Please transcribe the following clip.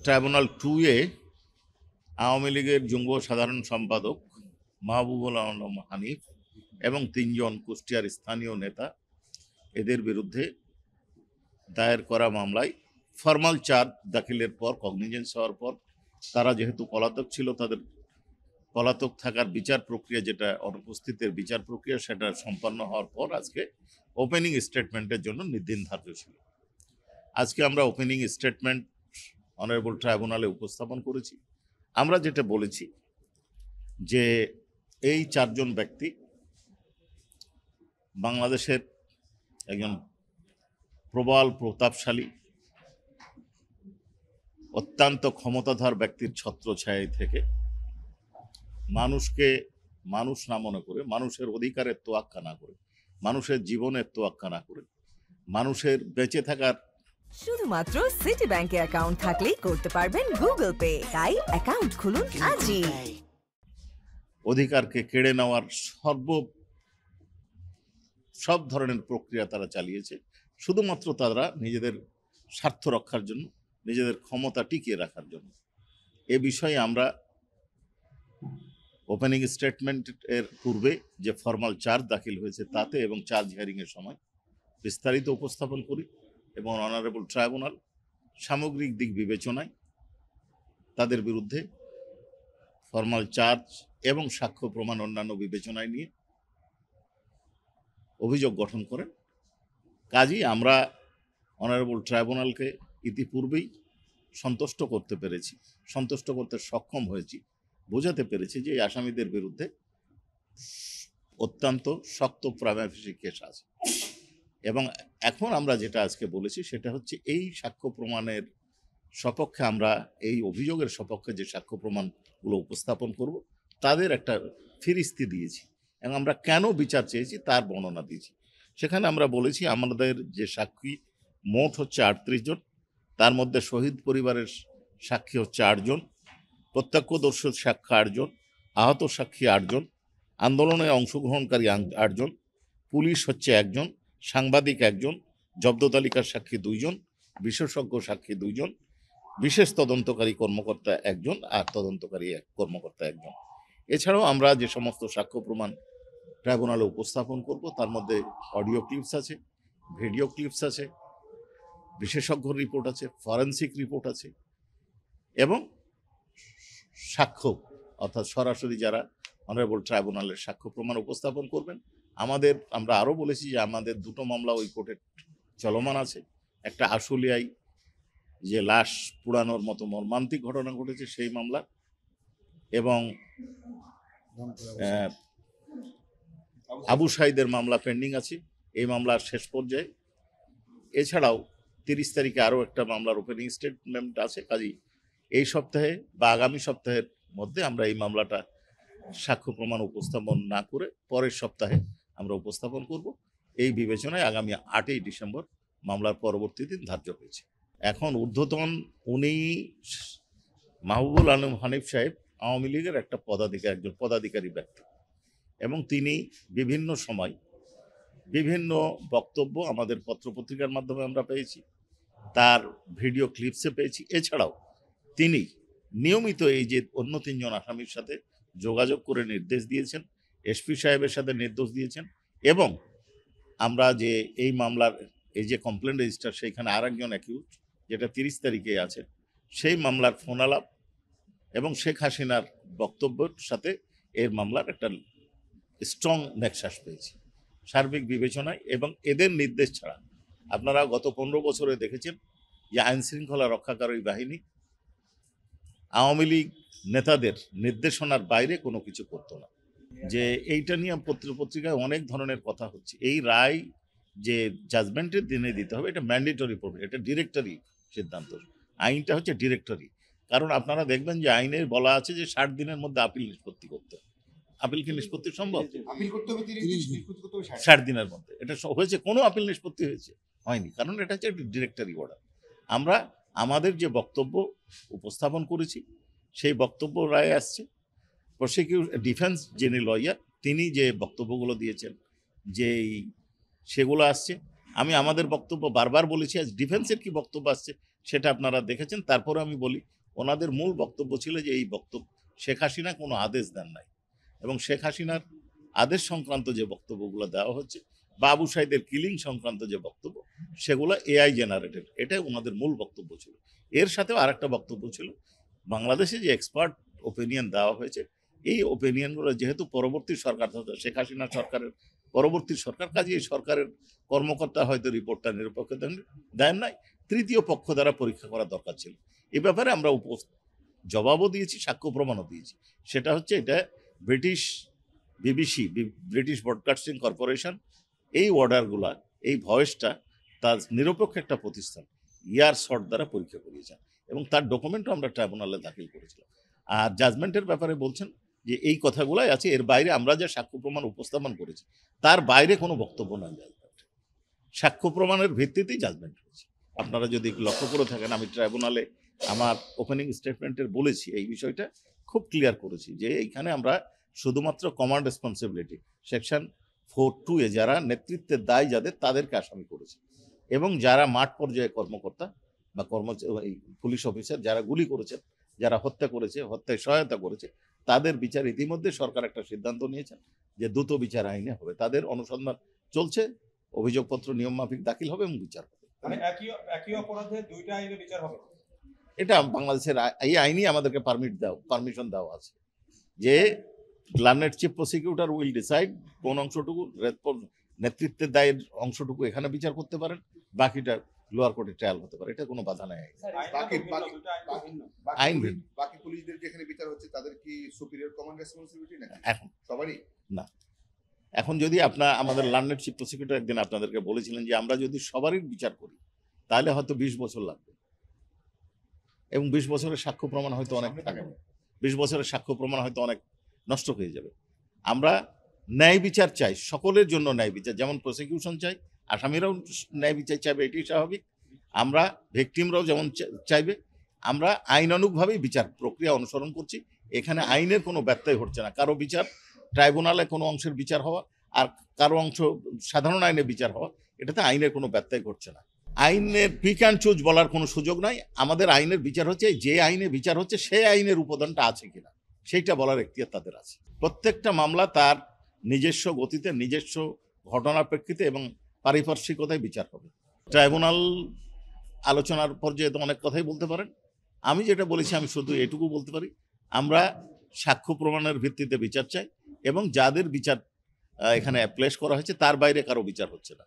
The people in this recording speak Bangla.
ট্রাইব্যুনাল 2 আওয়ামী লীগের যুগ্ম সাধারণ সম্পাদক মাহবুবুল আলম হানিফ এবং 3 জন কুষ্টিয়ার স্থানীয় নেতা এদের বিরুদ্ধে দায়ের করা মামলায় ফরমাল চার্জ দাখিলের পর কগনিজেন্স হওয়ার পর তারা যেহেতু পলাতক ছিল, তাদের পলাতক থাকার বিচার প্রক্রিয়া, যেটা অনুপস্থিতের বিচার প্রক্রিয়া, সেটা সম্পন্ন হওয়ার পর আজকে ওপেনিং স্টেটমেন্টের জন্য নির্দিন ধার্য ছিল। আজকে আমরা ওপেনিং স্টেটমেন্ট অনারেবল ট্রাইব্যুনালে উপস্থাপন করেছি। আমরা যেটা বলেছি যে এই 4 জন ব্যক্তি বাংলাদেশের একজন প্রবল প্রতাপশালী অত্যন্ত ক্ষমতাধর ব্যক্তির ছত্রছায়া থেকে মানুষকে মানুষ না মনে করে, মানুষের অধিকারের তোয়াক্কা না করে, মানুষের জীবনের তোয়াক্কা না করে, মানুষের বেঁচে থাকার শুধুমাত্র সিটি ব্যাংকে অ্যাকাউন্ট থাকলেই করতে পারবেন গুগল পে। তাই অ্যাকাউন্ট খুলুন আজই। অধিকারকে কেড়ে নেওয়ার সব ধরনের প্রক্রিয়া তারা চালিয়েছে শুধুমাত্র তারা নিজেদের স্বার্থ রক্ষার জন্য, নিজেদের ক্ষমতা টিকিয়ে রাখার জন্য। এ বিষয়ে আমরা ওপেনিং স্টেটমেন্টের পূর্বে যে ফরমাল চার্জ দাখিল হয়েছে তাতে এবং চার্জ হিয়ারিংয়ের সময় বিস্তারিত উপস্থাপন করি এবং অনারেবল ট্রাইব্যুনাল সামগ্রিক দিক বিবেচনায় তাদের বিরুদ্ধে ফরমাল চার্জ এবং সাক্ষ্য প্রমাণ অন্যান্য বিবেচনায় নিয়ে অভিযোগ গঠন করেন। কাজেই আমরা অনারেবল ট্রাইব্যুনালকে ইতিপূর্বেই সন্তুষ্ট করতে সক্ষম হয়েছি, বোঝাতে পেরেছি যে এই আসামিদের বিরুদ্ধে অত্যন্ত শক্ত প্রাইমা ফেসি কেস আছে। এবং এখন আমরা যেটা আজকে বলেছি সেটা হচ্ছে এই সাক্ষ্য প্রমাণের সপক্ষে, আমরা এই অভিযোগের সপক্ষে যে সাক্ষ্য প্রমাণগুলো উপস্থাপন করব তাদের একটা ফিরিস্তি দিয়েছি এবং আমরা কেন বিচার চেয়েছি তার বর্ণনা দিয়েছি। সেখানে আমরা বলেছি আমাদের যে সাক্ষী মোট হচ্ছে 38 জন, তার মধ্যে শহীদ পরিবারের সাক্ষী হচ্ছে 8 জন, প্রত্যক্ষদর্শী সাক্ষী 8 জন, আহত সাক্ষী 8 জন, আন্দোলনে অংশগ্রহণকারী 8 জন, পুলিশ হচ্ছে 1 জন, সাংবাদিক 1 জন, জব্দ তালিকার সাক্ষী 2 জন, বিশেষজ্ঞ সাক্ষী 2 জন, বিশেষ তদন্তকারী কর্মকর্তা 1 জন আর তদন্তকারী কর্মকর্তা 1 জন। এছাড়াও আমরা যে সমস্ত সাক্ষ্য প্রমাণ ট্রাইব্যুনালে উপস্থাপন করব তার মধ্যে অডিও ক্লিপস আছে, ভিডিও ক্লিপস আছে, বিশেষজ্ঞ রিপোর্ট আছে, ফরেনসিক রিপোর্ট আছে এবং সাক্ষ্য অর্থাৎ সরাসরি যারা অনারেবল ট্রাইব্যুনালের সাক্ষ্য প্রমাণ উপস্থাপন করবেন। আমরা আরও বলেছি যে আমাদের 2টো মামলা ওই কোর্টে চলমান আছে। একটা আশুলিয়ায় যে লাশ পুড়ানোর মতো মর্মান্তিক ঘটনা ঘটেছে সেই মামলা, এবং আবু সাইদের মামলা পেন্ডিং আছে, এই মামলার শেষ পর্যায়ে। এছাড়াও 30 তারিখে আরও একটা মামলার ওপেনিং স্টেটমেন্ট আছে। কাজেই এই সপ্তাহে বা আগামী সপ্তাহের মধ্যে আমরা এই মামলাটা সাক্ষ্য প্রমাণ উপস্থাপন না করে পরের সপ্তাহে আমরা উপস্থাপন করব। এই বিবেচনায় আগামী 8ই ডিসেম্বর মামলার পরবর্তী দিন ধার্য হয়েছে। এখন ঊর্ধ্বতন উনি মাহবুবুল আলম হানিফ সাহেব আওয়ামী লীগের একজন পদাধিকারী ব্যক্তি এবং তিনি বিভিন্ন সময় বিভিন্ন বক্তব্য আমাদের পত্রপত্রিকার মাধ্যমে আমরা পেয়েছি, তার ভিডিও ক্লিপসে পেয়েছি। এছাড়াও তিনি নিয়মিত এই যে অন্য 3 জন আসামির সাথে যোগাযোগ করে নির্দেশ দিয়েছেন, এসপি সাহেবের সাথে নির্দেশ দিয়েছেন, এবং আমরা যে এই মামলার এই যে কমপ্লেন রেজিস্টার সেইখানে আরেকজন অ্যাকিউজ যেটা 30 তারিখে আছে, সেই মামলার ফোন আলাপ এবং শেখ হাসিনার বক্তব্যের সাথে এর মামলার একটা স্ট্রং নেক্সাস পেয়েছি সার্বিক বিবেচনায়। এবং এদের নির্দেশ ছাড়া আপনারা গত 15 বছরে দেখেছেন যে আইন শৃঙ্খলা রক্ষাকারী বাহিনী আওয়ামী লীগ নেতাদের নির্দেশনার বাইরে কোনো কিছু করতো না। যে এইটা নিয়ে পত্রিকায় অনেক ধরনের কথা হচ্ছে। এই রায় যে জাজমেন্টের দিনে দিতে হবে এটা ম্যান্ডেটরি প্রভিশন, এটা ডিরেক্টরি সিদ্ধান্ত। আইনটা হচ্ছে ডিরেক্টরি, কারণ আপনারা দেখবেন যে আইনে বলা আছে যে 60 দিনের মধ্যে আপিল নিষ্পত্তি করতে। আপিল কি নিষ্পত্তি সম্ভব? 60 দিনের মধ্যে এটা হয়েছে? কোনো আপিল নিষ্পত্তি হয়নি, কারণ এটা হচ্ছে ডিরেক্টরি অর্ডার। আমরা আমাদের যে বক্তব্য উপস্থাপন করেছি সেই বক্তব্য রায় আসছে। ডিফেন্স যিনি লয়ার তিনি যে বক্তব্যগুলো দিয়েছেন সেগুলো আসছে। আমি আমাদের বক্তব্য বারবার বলেছি, আজ ডিফেন্সের কি বক্তব্য আসছে সেটা আপনারা দেখেছেন। তারপরে আমি বলি, ওনাদের মূল বক্তব্য ছিল যে এই বক্তব্য শেখ হাসিনা কোনো আদেশ দেন নাই, এবং শেখ হাসিনার আদেশ সংক্রান্ত যে বক্তব্যগুলো দেওয়া হচ্ছে, বাবু সাইদের কিলিং সংক্রান্ত যে বক্তব্য, সেগুলো এআই জেনারেটেড, এটাই ওনাদের মূল বক্তব্য ছিল। এর সাথেও আরেকটা বক্তব্য ছিল, বাংলাদেশে যে এক্সপার্ট ওপিনিয়ন দেওয়া হয়েছে, এই ওপিনিয়নগুলো যেহেতু পরবর্তী সরকার, শেখ হাসিনা সরকারের পরবর্তী সরকার, কাজে এই সরকারের কর্মকর্তা হয়তো রিপোর্টটা নিরপেক্ষ দেন নাই, তৃতীয় পক্ষ দ্বারা পরীক্ষা করা দরকার ছিল। এ ব্যাপারে আমরা জবাবও দিয়েছি, সাক্ষ্য প্রমাণও দিয়েছি। সেটা হচ্ছে, এটা British BBC, British broadcasting corporation, এই অর্ডারগুলা, এই ভয়েসটা তার নিরপেক্ষ একটা প্রতিষ্ঠান ইয়ার শর্ট দ্বারা পরীক্ষা করিয়েছেন, এবং তার ডকুমেন্টও আমরা ট্রাইব্যুনালে দাখিল করেছিলাম। আর জাজমেন্টের ব্যাপারে বলছেন যে এই কথাগুলাই আছে, এর বাইরে আমরা যে সাক্ষ্য প্রমাণ উপস্থাপন করেছি তার বাইরে কোনো বক্তব্য নয় জাজমেন্ট। সাক্ষ্য প্রমাণের ভিত্তিতেই জাজমেন্ট হয়েছে। আপনারা যদি লক্ষ্য করে থাকেন, আমি ট্রাইব্যুনালে আমার ওপেনিং স্টেটমেন্টে বলেছি, এই বিষয়টা খুব ক্লিয়ার করেছি যে এইখানে আমরা শুধুমাত্র কমান্ড রেসপন্সিবিলিটি সেকশন 4(2) যারা নেতৃত্বের দায় যাদের, তাদেরকে আসামি করেছি, এবং যারা মাঠ পর্যায়ে কর্মকর্তা বা পুলিশ অফিসার যারা গুলি করেছেন, যারা হত্যা করেছে, হত্যায় সহায়তা করেছে, তাদের বিচার ইতিমধ্যে সরকার একটা সিদ্ধান্ত নিয়েছেন যে দ্রুত বিচার আইনে হবে। তাদের অনুসন্ধান চলছে, অভিযোগপত্র নিয়ম মাফিক দাখিল হবে এবং বিচার হবে। মানে একই অপরাধে দুইটা আইনে বিচার হবে। এটা বাংলাদেশের এই আইনই আমাদেরকে পারমিশন দেওয়া আছে যে learned chief prosecutor will decide কোন অংশটুকু নেতৃত্বের দায়ের অংশটুকু এখানে বিচার করতে পারেন, বাকিটা লোয়ার কোর্টে ট্রায়াল হতে পারে, এটা কোনো বাধা নেই। আইন ভিন্ন। বাকি পুলিশদের যেখানে বিচার হচ্ছে তাদের কি সুপিরিয়র কমান্ড রেসপন্সিবিলিটি নাকি এখন সবারই? না, এখন যদি আমাদের লার্নেড চিফ প্রসিকিউটর একদিন আপনাদেরকে বলেছিলেন যে আমরা যদি সবারই বিচার করি তাহলে হয়তো 20 বছর লাগবে, এবং 20 বছরের সাক্ষ্য প্রমাণ হয়তো অনেক থাকে, 20 বছরের সাক্ষ্য প্রমাণ হয়তো অনেক নষ্ট হয়ে যাবে। আমরা ন্যায় বিচার চাই, সকলের জন্য ন্যায় বিচার, যেমন প্রসিকিউশন চাই, আসামিরাও ন্যায় বিচার চাইবে, এটি স্বাভাবিক। আমরা ভিকটিমরাও যেমন চাইবে। আমরা আইনানুগভাবেই বিচার প্রক্রিয়া অনুসরণ করছি, এখানে আইনের কোনো ব্যত্যয় হচ্ছে না। কারো বিচার ট্রাইব্যুনালে কোনো অংশের বিচার হওয়া, আর কারো অংশ সাধারণ আইনে বিচার হওয়া, এটাতে আইনের কোনো ব্যত্যয় ঘটছে না। আইনের পিক অ্যান্ড চুজ বলার কোনো সুযোগ নাই। আমাদের আইনের বিচার হচ্ছে, যে আইনে বিচার হচ্ছে সেই আইনের উপাদানটা আছে কিনা সেইটা বলার এখতিয়ার তাদের আছে। প্রত্যেকটা মামলা তার নিজস্ব গতিতে, নিজস্ব ঘটনার প্রেক্ষিতে এবং পারিপার্শ্বিকতায় বিচার হবে। ট্রাইব্যুনাল আলোচনার পর্যায়ে তো অনেক কথাই বলতে পারেন। আমি যেটা বলেছি, আমি শুধু এটুকু বলতে পারি, আমরা সাক্ষ্য প্রমাণের ভিত্তিতে বিচার চাই, এবং যাদের বিচার এখানে প্লেস করা হয়েছে তার বাইরে কারো বিচার হচ্ছে না।